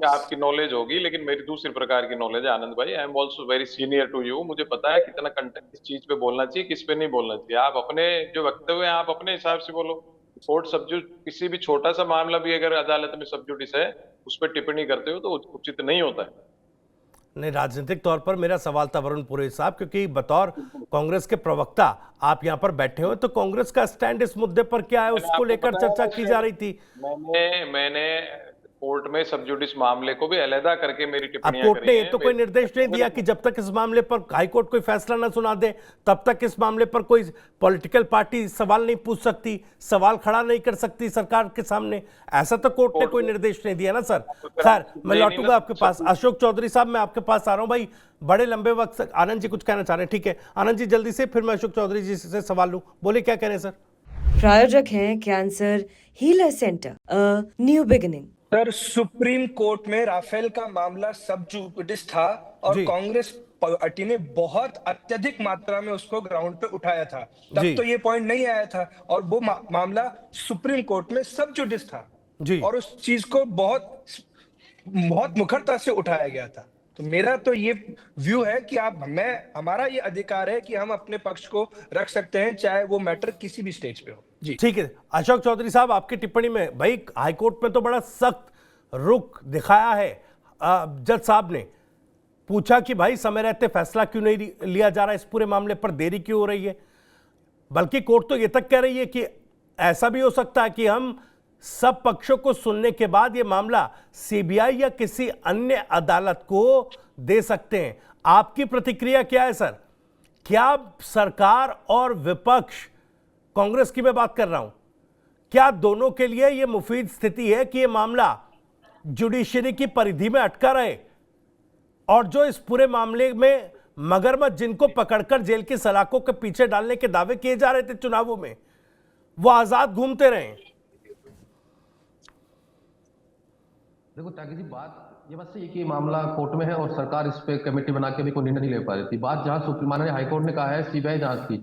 कि आपकी नॉलेज होगी, लेकिन मेरी दूसरी प्रकार की नॉलेज है आनंद भाई। I am also very senior to you. मुझे पता है कितना कंटेंट किस चीज पे बोलना चाहिए, किस पे नहीं बोलना चाहिए। आप अपने जो वक्तव्य है आप अपने हिसाब से बोलो। कोर्ट सब्जुड किसी भी छोटा सा मामला भी अगर अदालत में सब्जुडिस है, उस पर टिप्पणी करते हो तो उचित नहीं होता है। नहीं, राजनीतिक तौर पर मेरा सवाल था वरुणपुरी साहब, क्योंकि बतौर कांग्रेस के प्रवक्ता आप यहां पर बैठे हो, तो कांग्रेस का स्टैंड इस मुद्दे पर क्या है, मैंने उसको आपको लेकर बताया चर्चा ना की कि जा रही थी। मैंने कोर्ट में सब्जुडिस मामले को भी अलहदा करके मेरी अब टिप्पणियां कोर्ट करी ने ये हैं। तो कोई निर्देश नहीं दिया कि जब तक इस मामले पर हाईकोर्ट कोई फैसला न सुना दे तब तक इस मामले पर कोई पॉलिटिकल पार्टी सवाल नहीं पूछ सकती, सवाल खड़ा नहीं कर सकती सरकार के सामने। ऐसा तो कोर्ट ने कोर्ट कोई ने निर्देश नहीं दिया ना सर। तो फिर खैर, आप मैं नहीं ना लौटूंगा आपके पास। सब। अशोक चौधरी साहब, मैं आपके पास आ रहा हूं भाई। बड़े लंबे वक्त से आनंद जी कुछ कहना चाह रहे हैं, ठीक है आनंद जी जल्दी से, फिर मैं अशोक चौधरी जी से सवाल लूं। बोले क्या कह रहे हैं सर। प्रायोजक हैं cancer healer centre, a new beginning. Sir, supreme court में राफेल का मामला सब जुडिस था और जी कांग्रेस पार्टी ने बहुत अत्यधिक मात्रा में उसको ग्राउंड पे उठाया था। जी तब तो ये पॉइंट नहीं आया था और वो मामला सुप्रीम कोर्ट में सब जुडिस था जी। और उस चीज को बहुत बहुत मुखरता से उठाया गया था। तो मेरा तो ये व्यू है कि आप मैं हमारा ये अधिकार है कि हम अपने पक्ष को रख सकते हैं, चाहे वो मैटर किसी भी स्टेज पे हो। जी ठीक है अशोक चौधरी साहब, आपकी टिप्पणी में भाई हाईकोर्ट में तो बड़ा सख्त रुख दिखाया है। जज साहब ने पूछा कि भाई समय रहते फैसला क्यों नहीं लिया जा रहा, इस पूरे मामले पर देरी क्यों हो रही है। बल्कि कोर्ट तो यह तक कह रही है कि ऐसा भी हो सकता है कि हम सब पक्षों को सुनने के बाद यह मामला सीबीआई या किसी अन्य अदालत को दे सकते हैं। आपकी प्रतिक्रिया क्या है सर? क्या सरकार और विपक्ष, कांग्रेस की मैं बात कर रहा हूं, क्या दोनों के लिए यह मुफीद स्थिति है कि यह मामला जुडिशरी की परिधि में अटका रहे और जो इस पूरे मामले में मगरमच्छ जिनको पकड़कर जेल की सलाखों के पीछे डालने के दावे किए जा रहे थे चुनावों में, वो आजाद घूमते रहे? देखो त्यागी जी, ये बात सही है कि मामला कोर्ट में है और सरकार इस पे कमेटी बना के भी कोई निर्णय नहीं ले पा रही थी। बात जहां सुप्रीम माननीय हाईकोर्ट ने कहा है सीबीआई जांच की,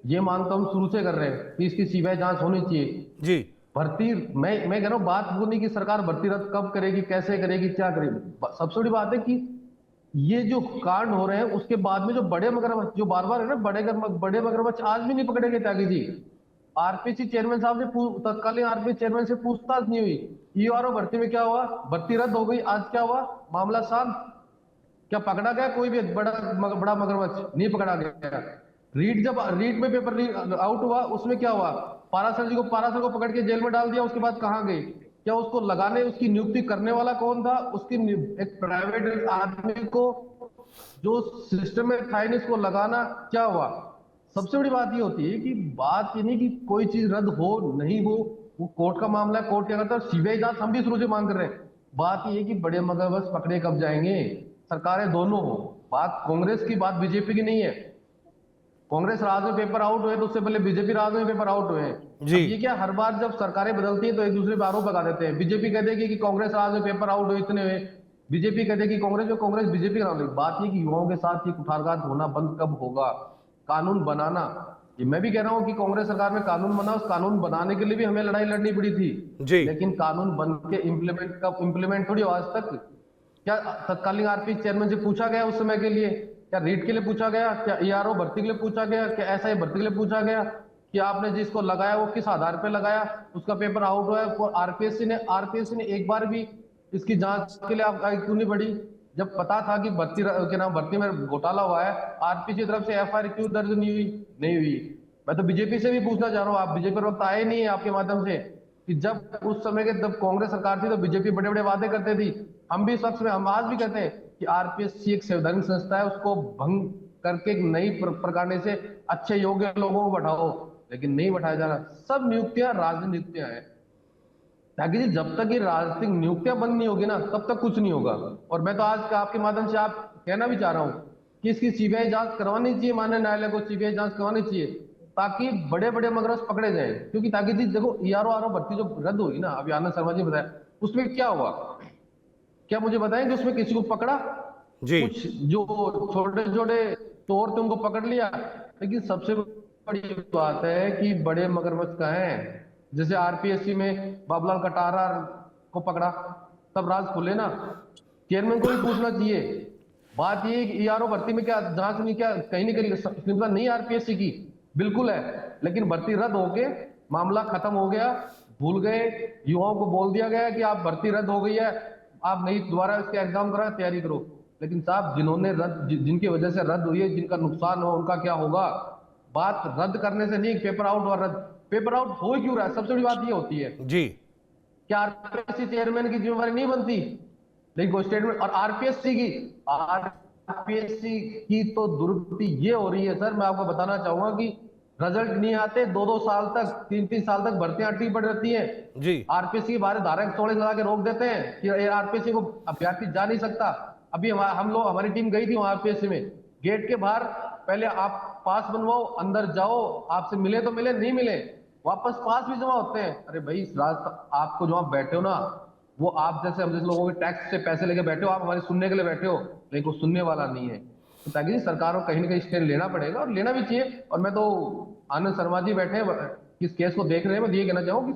ये मांग तो हम शुरू से कर रहे हैं कि इसकी सीबीआई जांच होनी चाहिए। जी भर्ती मैं कह रहा हूँ, बात वो नहीं कि सरकार भर्ती रद्द कब करेगी, कैसे करेगी, क्या करेगी। सबसे बड़ी बात है कि ये जो कांड हो रहे हैं उसके बाद में जो बड़े मगरमच्छ जो बार बार है ना, बड़े मगरमच्छ आज भी नहीं पकड़े गए त्यागी जी। आरपीसी चेयरमैन साहब से तत्कालीन आरपीसी चेयरमैन से पूछताछ नहीं हुई। ईआरओ भर्ती में क्या हुआ? भर्ती रद्द हो गई। आज क्या हुआ? मामला शांत। क्या पकड़ा गया कोई भी बड़ा मगरमच्छ? नहीं पकड़ा गया। रीट में पेपर आउट हुआ, उसमें क्या हुआ? पारासर को पकड़ के जेल में डाल दिया, उसके बाद कहां गई? क्या उसको लगाने, उसकी नियुक्ति करने वाला कौन था? एक प्राइवेट आदमी को जो सिस्टम में था इसको लगाना, क्या हुआ? सबसे बड़ी बात ये होती है कि बात ये नहीं कि कोई चीज रद्द हो नहीं हो, वो कोर्ट का मामला है, कोर्ट क्या करता है। सीबीआई जांच हम भी शुरू से मांग कर रहे हैं। बात ये है कि बड़े मगरमच्छ पकड़े कब जाएंगे? सरकारें दोनों हो, बात कांग्रेस की, बात बीजेपी की नहीं है। कांग्रेस राज में पेपर आउट हुए तो उससे पहले बीजेपी राज में पेपर आउट हुए हैं। जी अब ये क्या, हर बार जब सरकारें बदलती हैं तो एक दूसरे पर आरोप लगा देते हैं। बीजेपी कह देगी कि कांग्रेस राज में पेपर आउट हुए इतने हुए, बीजेपी कह देगी कांग्रेस बीजेपी का। बात ये कि युवाओं के साथ ये कुठारघात होना बंद कब होगा? कानून बनाना, ये मैं भी कह रहा हूँ कि कांग्रेस सरकार में कानून बना, उस कानून बनाने के लिए भी हमें लड़ाई लड़नी पड़ी थी। जी लेकिन कानून बन के इम्प्लीमेंट थोड़ी आज तक। क्या तत्कालीन आरपी चेयरमैन से पूछा गया उस समय के लिए? क्या रीट के लिए पूछा गया? क्या ईआरओ भर्ती के लिए पूछा गया? क्या एसआई भर्ती के लिए पूछा गया कि आपने जिसको लगाया वो किस आधार पर लगाया? उसका पेपर आउट हुआ है और आरपीएससी ने एक बार भी इसकी जांच के लिए आप क्यों नहीं बढ़ी? जब पता था कि भर्ती में घोटाला हुआ है, आरपीसी की तरफ से एफआईआर क्यों दर्ज नहीं हुई? मैं तो बीजेपी से भी पूछना चाह रहा हूँ, आप बीजेपी पर वक्त आए नहीं है आपके माध्यम से, कि जब उस समय के जब कांग्रेस सरकार थी तो बीजेपी बड़े बड़े वादे करते थी। हम भी इस वक्त में, हम आज भी कहते हैं कि आरपीएससी एक संवैधानिक संस्था है, उसको भंग करके एक नई प्रकार से अच्छे योग्य लोगों को बैठाओ, लेकिन नहीं बैठाया जा रहा। सब नियुक्तियां राजनीतिक नियुक्तियां हैं ताकि जी जब तक ये राजनीतिक नियुक्तियां बंद नहीं होगी ना तब तक कुछ नहीं होगा। और मैं तो आज आपके माध्यम से आप कहना भी चाह रहा हूं कि इसकी सीबीआई जांच करवानी चाहिए, माननीय न्यायालय को सीबीआई जांच करवानी चाहिए ताकि बड़े बड़े मगरमच्छ पकड़े जाएं। क्योंकि ताकि जी देखो, ईआरओ भर्ती जो रद्द हुई ना, अभी आनंद शर्मा जी बताया, उसमें क्या हुआ? क्या मुझे बताएंगे उसमें किसी को पकड़ा? जी कुछ जो छोटे छोटे चोर थे उनको पकड़ लिया, लेकिन सबसे बड़ी बात है कि बड़े मगरमच्छ का है। जैसे आरपीएससी में बाबूलाल कटारा को पकड़ा, सब राज खुले ना। चेयरमैन को भी पूछना चाहिए। बात ये है कि ईआरओ भर्ती में क्या जांच नहीं, क्या कहीं नहीं करी, श्रृंखला नहीं आरपीएससी की, बिल्कुल है, लेकिन भर्ती रद्द होके मामला खत्म हो गया, भूल गए। युवाओं को बोल दिया गया कि आप भर्ती रद्द हो गई है, आप नहीं दोबारा इसके एग्जाम करा, तैयारी करो। लेकिन साहब जिन्होंने जिनकी वजह से रद्द हुई है, जिनका नुकसान हो, उनका क्या होगा? बात रद्द करने से नहीं, पेपर आउट और रद्द, पेपर आउट हो क्यों रहा है, सबसे बड़ी बात ये होती है। जी, क्या आरपीएससी चेयरमैन की जिम्मेवारी नहीं बनती? लेकिन कोई स्टेटमेंट, और आरपीएससी की तो दुर्गति ये हो रही है सर, मैं आपको बताना चाहूंगा कि रिजल्ट नहीं आते, 2-2 साल तक, 3-3 साल तक भर्तियां अटकी पड़ रहती हैं। जी, आरपीएससी के बारे धारा 144 लगा के रोक देते हैं कि आरपीएससी को अभ्यर्थी जा नहीं सकता। अभी हम लोग, हमारी टीम गई थी वहां आरपीएससी में, गेट के बाहर पहले आप पास बनवाओ, अंदर जाओ, आपसे मिले तो मिले, नहीं मिले वापस पास भी जमा होते हैं। अरे भाई, आपको जो आप बैठे हो ना, वो आप जैसे हम जैसे लोगों के टैक्स से पैसे लेके बैठे हो, आप हमारी सुनने के लिए बैठे हो, लेकिन वो सुनने वाला नहीं है। तो ताकि सरकार को कहीं ना कहीं स्टैंड लेना पड़ेगा, और लेना भी चाहिए। और मैं तो, आनंद शर्मा जी बैठे हैं इस केस को देख रहे हैं, मैं ये कहना चाहूँ कि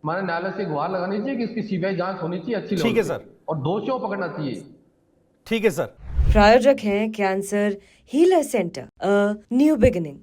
हमारे न्यायालय से गुहार लगानी चाहिए कि इसकी सीबीआई जांच होनी चाहिए अच्छी ठीक है लेवल पे, सर। और दोषियों को पकड़ना चाहिए। ठीक है सर। प्रायोजक हैं cancer healer centre, a new beginning.